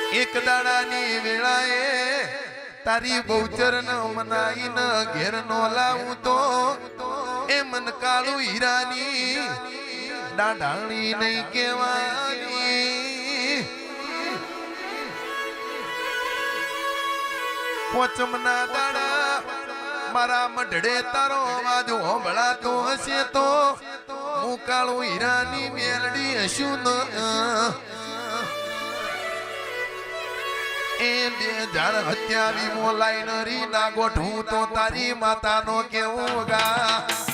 એક દાડાની વેળાએ તારી બહુચર ન મનાઈ ન ઘેર નો લાવું તો એ મન કાળું હીરાની દાઢાણી નહીં કેવાની પોચમના દાડા મારા મઢડે તારો અવાજ હોંભળાતો હશે તો હું કાળું હીરાની મેલડી હશું ન એ 2027 મોલાઈનરી ના ગોઠવું તો તારી માતાનો કેવું ગા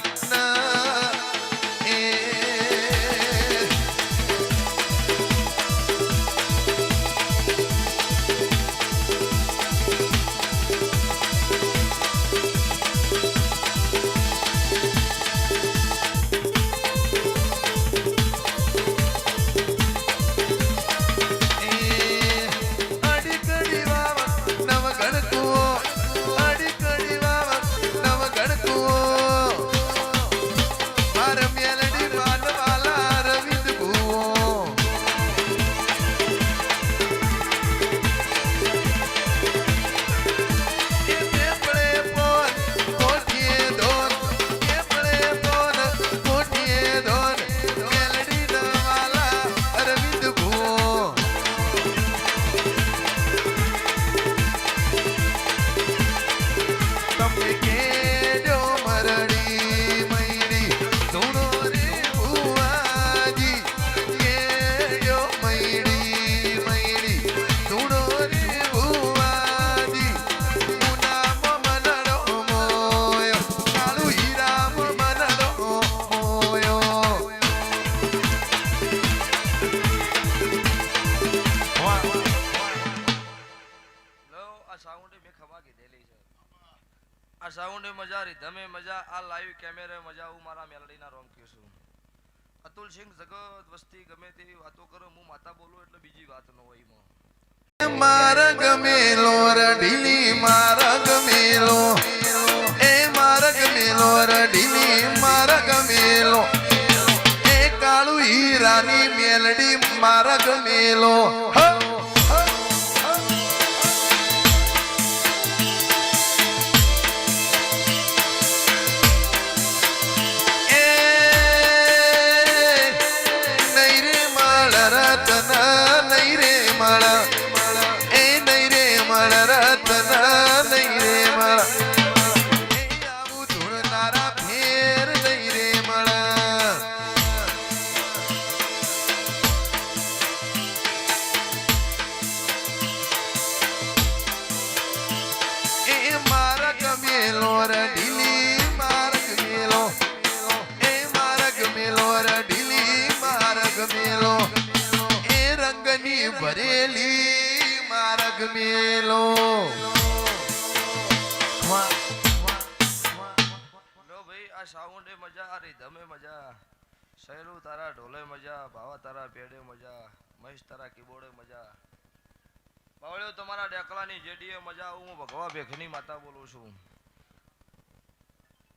આ સાઉન્ડ મજા રી ધમે મજા આ લાઈવ કેમેરે મજા હું મારા મેલડીના રોમ કહું છું અતુલ સિંહ જગત વસ્તી ગમે તેવી વાતો કરો હું માતા બોલું એટલે બીજી વાત ન હોય માં મારા ગમેલો રઢીલી મારા ગમેલો એ મારા ગમેલો રઢીલી મારા ગમેલો એ કાળું હીરાની મેલડી મારા ગમેલો ભરેલી માર્ગ મેલો લો ભાઈ આ સાઉન્ડ મજા આ રી ધમે મજા શૈલુ તારા ઢોલે મજા ભાવા તારા પેડે મજા મહેશ તારા કીબોર્ડે મજા બાવળ્યો તમારા ડેકલાની જેડીએ મજા હું ભગવા ભેખની માતા બોલું છું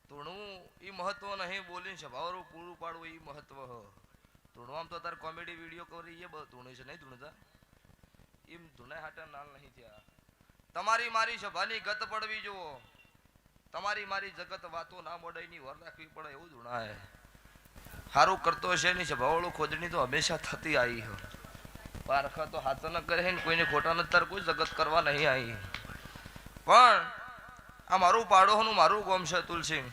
તોણું ઈ મહત્વ નહીં બોલીને સ્વભાવરું પૂરું પાડવું ઈ મહત્વ હ તોણવામ તો તાર કોમેડી વિડીયો કરી એ બધું ધૂણે છે નહીં ધૂણતા એમ ધૂણે હાટા નાલ નહીં થયા તમારી મારી સભાની ગત પડવી જુઓ તમારી મારી જગત વાતો ના મોડાઈની વર રાખવી પડે એવું ધૂણાય સારું કરતો હશે ની સભાવાળું ખોદણી તો હંમેશા થતી આવી હ પારખા તો હાથ ન કરે ને કોઈને ખોટા ન તાર કોઈ જગત કરવા નહીં આવી પણ આ મારું પાડોનું મારું ગોમ છે તુલસિંહ